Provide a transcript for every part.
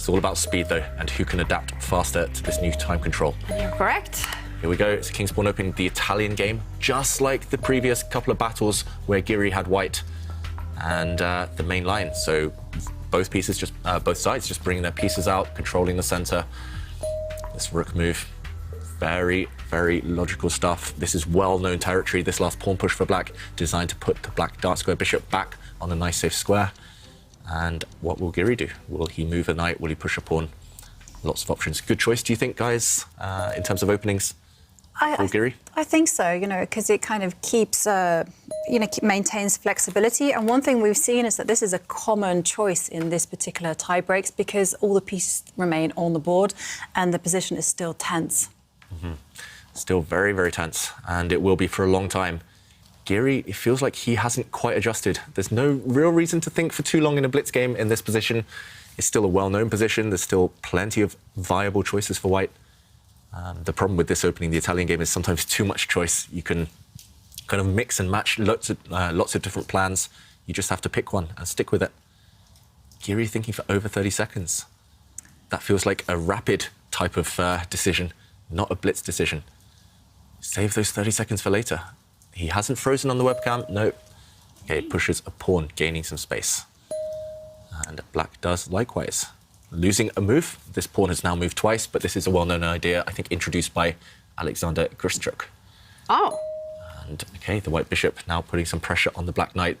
It's all about speed, though, and who can adapt faster to this new time control. You're correct. Here we go. It's King's Pawn opening the Italian game, just like the previous couple of battles where Giri had white and the main line. So both sides just bringing their pieces out, controlling the center. This rook move, very, very logical stuff. This is well-known territory, this last pawn push for black, designed to put the black dark square bishop back on a nice safe square. And what will Giri do? Will he move a knight? Will he push a pawn? Lots of options. Good choice, do you think, guys, in terms of openings for Giri? I think so, because it kind of keeps, maintains flexibility. And one thing we've seen is that this is a common choice in this particular tie breaks because all the pieces remain on the board and the position is still tense. Mm-hmm. Still very, very tense, and it will be for a long time. Giri, it feels like he hasn't quite adjusted. There's no real reason to think for too long in a blitz game in this position. It's still a well-known position. There's still plenty of viable choices for white. The problem with this opening the Italian game is sometimes too much choice. You can kind of mix and match lots of different plans. You just have to pick one and stick with it. Giri thinking for over 30 seconds. That feels like a rapid type of decision, not a blitz decision. Save those 30 seconds for later. He hasn't frozen on the webcam, no. Okay, pushes a pawn, gaining some space. And black does likewise. Losing a move. This pawn has now moved twice, but this is a well-known idea, I think, introduced by Alexander Grischuk. Oh. And, okay, the white bishop now putting some pressure on the black knight.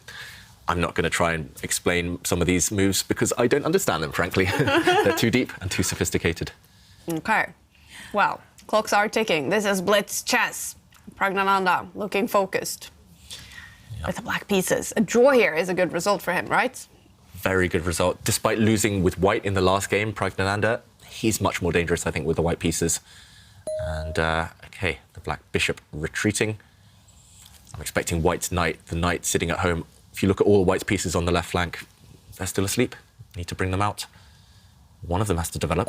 I'm not going to try and explain some of these moves because I don't understand them, frankly. They're too deep and too sophisticated. Okay. Well, clocks are ticking. This is Blitz chess. Pragg looking focused with the black pieces. A draw here is a good result for him, right? Very good result. Despite losing with white in the last game, Pragg, he's much more dangerous, I think, with the white pieces. And, OK, the black bishop retreating. I'm expecting white's knight, the knight sitting at home. If you look at all white's pieces on the left flank, they're still asleep. Need to bring them out. One of them has to develop.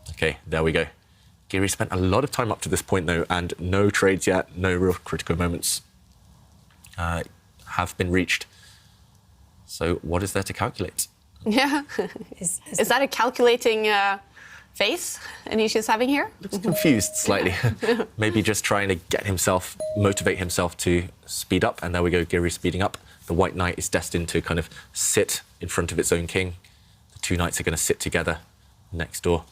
OK, there we go. Giri spent a lot of time up to this point, though, and no trades yet, no real critical moments have been reached. So what is there to calculate? Yeah. Is that a calculating face Anish is having here? Looks confused slightly. Maybe just trying to motivate himself to speed up. And there we go, Giri speeding up. The white knight is destined to kind of sit in front of its own king. The two knights are going to sit together next door.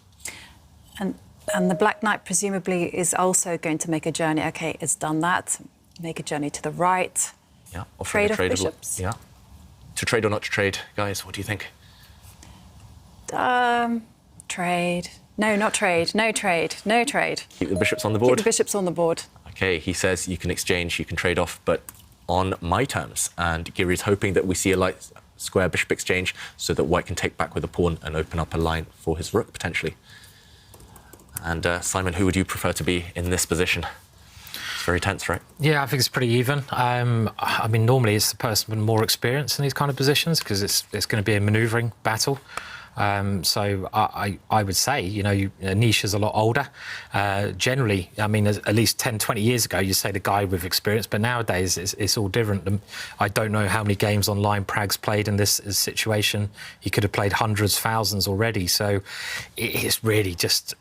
And the black knight presumably is also going to make a journey. OK, it's done that. Make a journey to the right. Yeah, trade of bishops. Yeah. To trade or not to trade, guys, what do you think? Trade. No, not trade. No trade. No trade. Keep the bishops on the board? Keep the bishops on the board. OK, he says you can exchange, you can trade off, but on my terms. And Giri is hoping that we see a light square bishop exchange so that white can take back with a pawn and open up a line for his rook, potentially. And Simon, who would you prefer to be in this position? It's very tense, right? Yeah, I think it's pretty even. I mean, normally it's the person with more experience in these kind of positions because it's going to be a manoeuvring battle. So I would say, Anish is a lot older. Generally, I mean, at least 10, 20 years ago, you say the guy with experience, but nowadays it's all different. I don't know how many games online Pragg's played in this situation. He could have played hundreds, thousands already. So it's really just...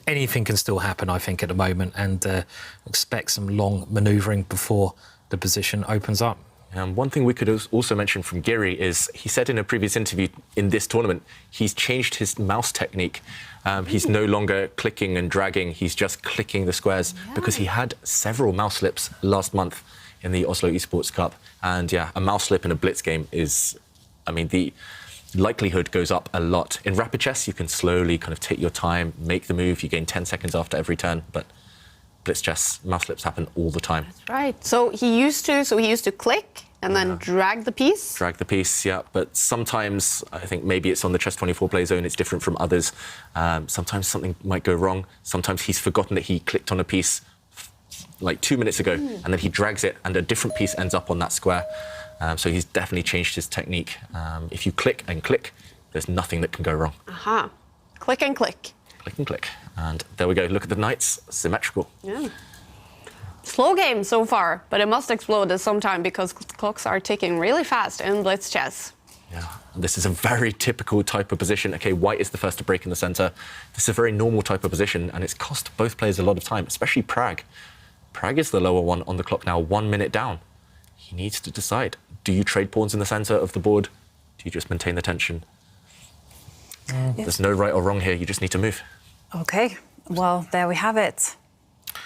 anything can still happen, I think, at the moment, and expect some long manoeuvring before the position opens up. One thing we could also mention from Giri is he said in a previous interview in this tournament, he's changed his mouse technique. He's no longer clicking and dragging, he's just clicking the squares because he had several mouse slips last month in the Oslo Esports Cup. And yeah, a mouse slip in a blitz game is, I mean, the likelihood goes up a lot. In rapid chess, you can slowly kind of take your time, make the move. You gain 10 seconds after every turn, but blitz chess, mouse slips happen all the time. That's right. So he used to click and then drag the piece? Drag the piece, yeah. But sometimes, I think maybe it's on the Chess24 play zone, it's different from others. Sometimes something might go wrong. Sometimes he's forgotten that he clicked on a piece like 2 minutes ago, and then he drags it, and a different piece ends up on that square. So he's definitely changed his technique. If you click and click, there's nothing that can go wrong. Aha. Click and click. Click and click. And there we go. Look at the knights. Symmetrical. Yeah. Slow game so far, but it must explode at some time because clocks are ticking really fast in blitz chess. Yeah. And this is a very typical type of position. Okay, white is the first to break in the center. This is a very normal type of position, and it's cost both players a lot of time, especially Pragg. Pragg is the lower one on the clock now, 1 minute down. He needs to decide. Do you trade pawns in the center of the board? Do you just maintain the tension? There's no right or wrong here. You just need to move. Okay, well, there we have it.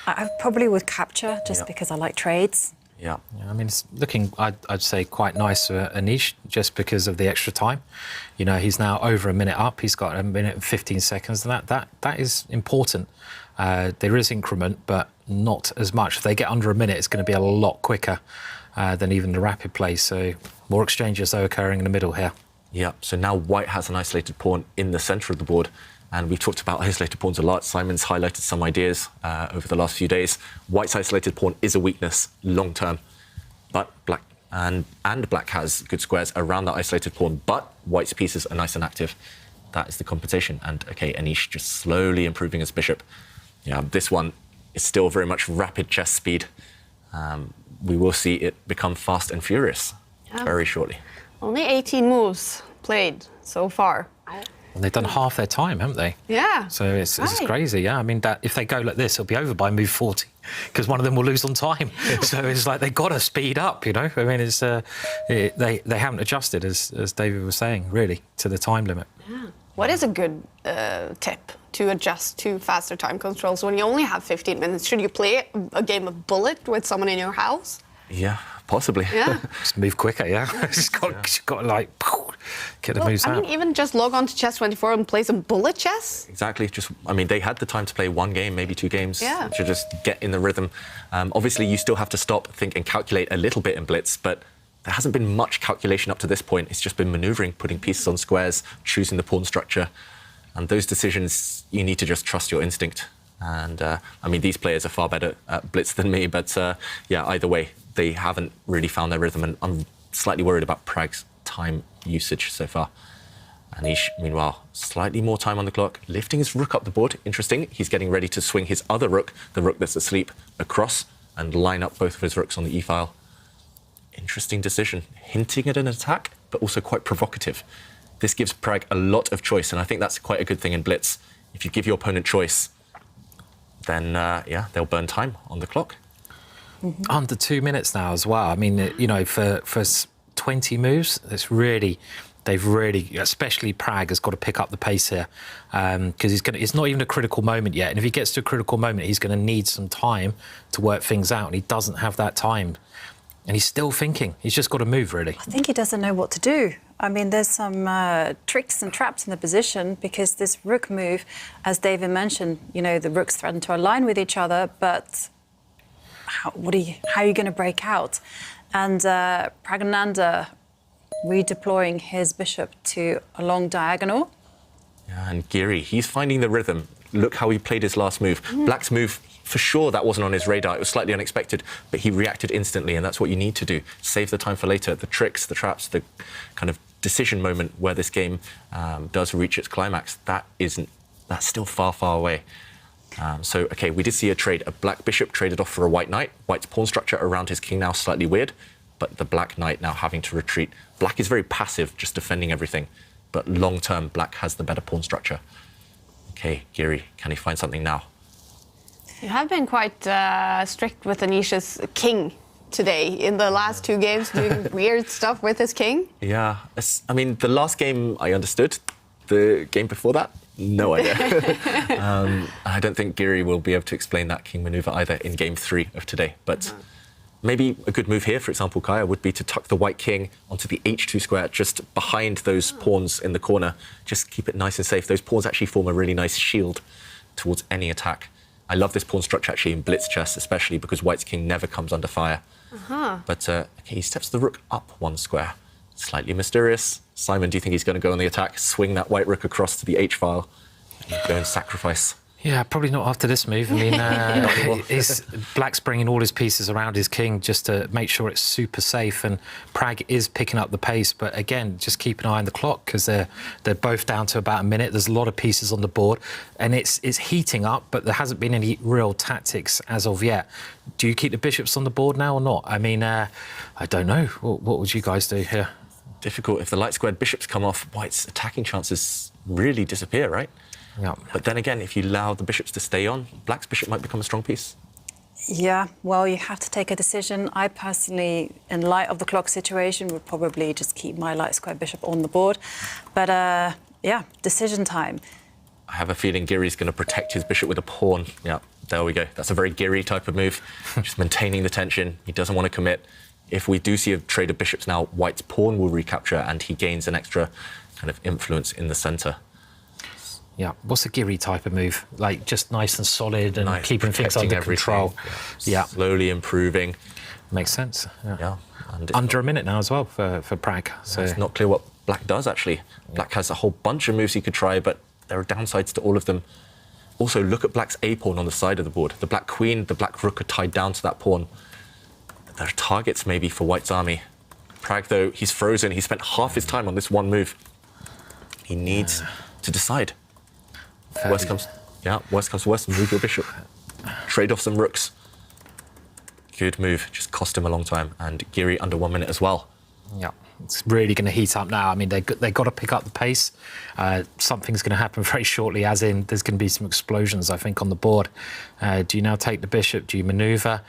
I probably would capture just because I like trades. Yeah. I mean, it's looking, I'd say, quite nice for Anish just because of the extra time. You know, he's now over a minute up. He's got a minute and 15 seconds, and that is important. There is increment, but not as much. If they get under a minute, it's going to be a lot quicker than even the rapid play. So more exchanges, though, occurring in the middle here. Yeah, so now white has an isolated pawn in the center of the board. And we've talked about isolated pawns a lot. Simon's highlighted some ideas over the last few days. White's isolated pawn is a weakness long term, but black and black has good squares around that isolated pawn, but white's pieces are nice and active. That is the compensation. And okay, Anish just slowly improving his bishop. Yeah, this one is still very much rapid chess speed. We will see it become fast and furious very shortly. Only 18 moves played so far. And they've done half their time, haven't they? Yeah. So it's crazy, yeah. I mean, that if they go like this, it'll be over by move 40, because one of them will lose on time. So it's like they've got to speed up, you know. I mean, it's they haven't adjusted, as David was saying, really, to the time limit. Yeah. What is a good tip to adjust to faster time controls when you only have 15 minutes? Should you play a game of bullet with someone in your house? Yeah, possibly. Yeah. Just move quicker, yeah. Just got to like get the moves out. I mean, even just log on to Chess24 and play some bullet chess. Exactly. Just, I mean, they had the time to play one game, maybe 2 games, to just get in the rhythm. Obviously, you still have to stop, think, and calculate a little bit in Blitz, but there hasn't been much calculation up to this point. It's just been maneuvering, putting pieces on squares, choosing the pawn structure. And those decisions, you need to just trust your instinct. And, I mean, these players are far better at Blitz than me, but, yeah, either way, they haven't really found their rhythm, and I'm slightly worried about Pragg's time usage so far. Anish, meanwhile, slightly more time on the clock, lifting his rook up the board. Interesting, he's getting ready to swing his other rook, the rook that's asleep, across and line up both of his rooks on the e-file. Interesting decision, hinting at an attack, but also quite provocative. This gives Pragg a lot of choice, and I think that's quite a good thing in Blitz. If you give your opponent choice, then, yeah, they'll burn time on the clock. Under 2 minutes now as well. I mean, you know, for 20 moves, they've really, especially Pragg, has got to pick up the pace here, because it's not even a critical moment yet. And if he gets to a critical moment, he's going to need some time to work things out, and he doesn't have that time. And he's still thinking. He's just got to move, really. I think he doesn't know what to do. I mean, there's some tricks and traps in the position, because this rook move, as David mentioned, you know, the rooks threaten to align with each other, but how are you going to break out? And Pragg redeploying his bishop to a long diagonal. Yeah, and Giri, he's finding the rhythm. Look how he played his last move. Black's move, for sure, that wasn't on his radar. It was slightly unexpected, but he reacted instantly, and that's what you need to do. Save the time for later. The tricks, the traps, the kind of decision moment where this game does reach its climax, that's still far, far away. So, OK, we did see a trade. A black bishop traded off for a white knight. White's pawn structure around his king now slightly weird, but the black knight now having to retreat. Black is very passive, just defending everything, but long-term, black has the better pawn structure. OK, Giri, can he find something now? You have been quite strict with Anish's king today in the last 2 games, doing weird stuff with his king. Yeah, I mean, the last game I understood. The game before that, no idea. I don't think Giri will be able to explain that king maneuver either in game 3 of today. But maybe a good move here, for example, Kaya, would be to tuck the white king onto the h2 square, just behind those pawns in the corner. Just keep it nice and safe. Those pawns actually form a really nice shield towards any attack. I love this pawn structure actually in Blitz chess, especially because white's king never comes under fire. But OK, he steps the rook up 1 square. Slightly mysterious. Simon, do you think he's going to go on the attack, swing that white rook across to the h-file, and go and sacrifice? Yeah, probably not after this move. I mean, Black's bringing all his pieces around his king just to make sure it's super safe, and Pragg is picking up the pace. But again, just keep an eye on the clock, because they're both down to about a minute. There's a lot of pieces on the board, and it's heating up, but there hasn't been any real tactics as of yet. Do you keep the bishops on the board now or not? I mean, I don't know. What would you guys do here? difficult. If the light squared bishops come off, white's attacking chances really disappear, right? Yeah. But then again, if you allow the bishops to stay on, black's bishop might become a strong piece. Yeah, well, you have to take a decision. I personally, in light of the clock situation, would probably just keep my light square bishop on the board. But yeah, decision time. I have a feeling Giri's going to protect his bishop with a pawn. Yeah, there we go. That's a very Giri type of move. Just maintaining the tension. He doesn't want to commit. If we do see a trade of bishops now, white's pawn will recapture and he gains an extra kind of influence in the center. Yeah, what's a Giri type of move? Like just nice and solid and Nice, keeping things protecting under everything. control. Yeah, Slowly improving. makes sense. Yeah. Yeah. And Under a minute now as well for Pragg. So it's not clear what black does, actually. Black has a whole bunch of moves he could try, but there are downsides to all of them. Also, look at black's A-pawn on the side of the board. The black queen, the black rook are tied down to that pawn. There are targets, maybe, for white's army. Pragg, though, he's frozen. He spent half his time on this one move. He needs to decide. Worst comes to worst, move your bishop. Trade off some rooks. Good move, just cost him a long time. And Giri under 1 minute as well. yeah, it's really going to heat up now. I mean, they've got to pick up the pace. Something's going to happen very shortly, as in there's going to be some explosions, I think, on the board. Do you now take the bishop? Do you manoeuvre?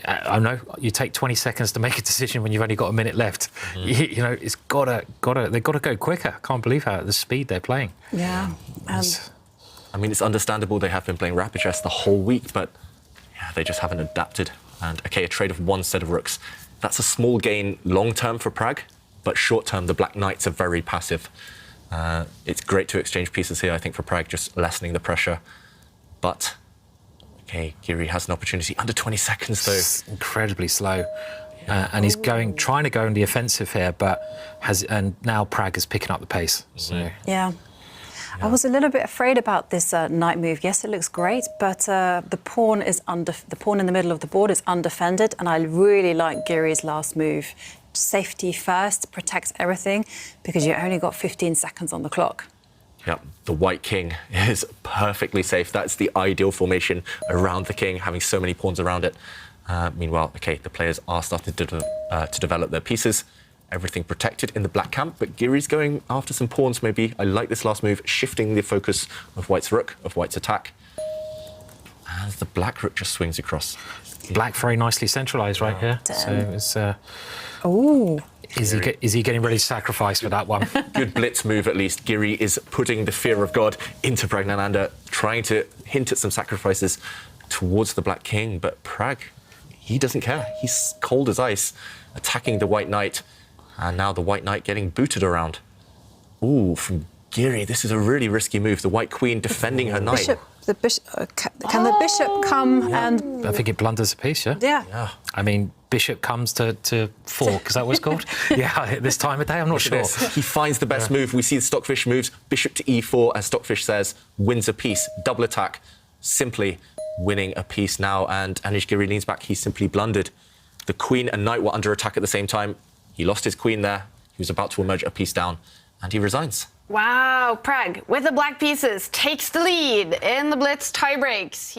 I don't know. You take 20 seconds to make a decision when you've only got a minute left. You know, it's they've got to go quicker. I can't believe the speed they're playing. Yeah. I mean, it's understandable they have been playing rapid chess the whole week, but yeah, they just haven't adapted. And okay, a trade of one set of rooks. That's a small gain long-term for Pragg, but short-term, the black knights are very passive. It's great to exchange pieces here, I think, for Pragg, just lessening the pressure. But, okay, Giri has an opportunity. Under 20 seconds, though. It's incredibly slow. And he's trying to go on the offensive here, but now Pragg is picking up the pace. So. Yeah. I was a little bit afraid about this knight move. Yes, it looks great, but the pawn in the middle of the board is undefended, and I really like Giri's last move. Safety first, protects everything, because you only got 15 seconds on the clock. Yeah, the white king is perfectly safe. That's the ideal formation around the king, having so many pawns around it. Meanwhile, okay, the players are starting to develop their pieces. Everything protected in the black camp, but Giri's going after some pawns, maybe. I like this last move, shifting the focus of white's rook, of white's attack. And the black rook just swings across. Black very nicely centralised right here. Damn. So it's... Ooh. Is he getting ready to sacrifice for that one? Good blitz move, at least. Giri is putting the fear of God into Praggnanandhaa, trying to hint at some sacrifices towards the black king, but Pragg, he doesn't care. He's cold as ice, attacking the white knight. And now the white knight getting booted around. Ooh, from Giri, this is a really risky move. The white queen defending her knight. Can the bishop come and... I think it blunders a piece, yeah? Yeah. I mean, bishop comes to fork, is that what it's called? Yeah, at this time of day, I'm not sure. He finds the best move. We see the Stockfish moves, bishop to e4, as Stockfish says, wins a piece. Double attack, simply winning a piece now. And Anish Giri leans back, he simply blundered. The queen and knight were under attack at the same time. He lost his queen there. He was about to emerge a piece down, and he resigns. Wow, Pragg, with the black pieces, takes the lead in the Blitz tiebreaks.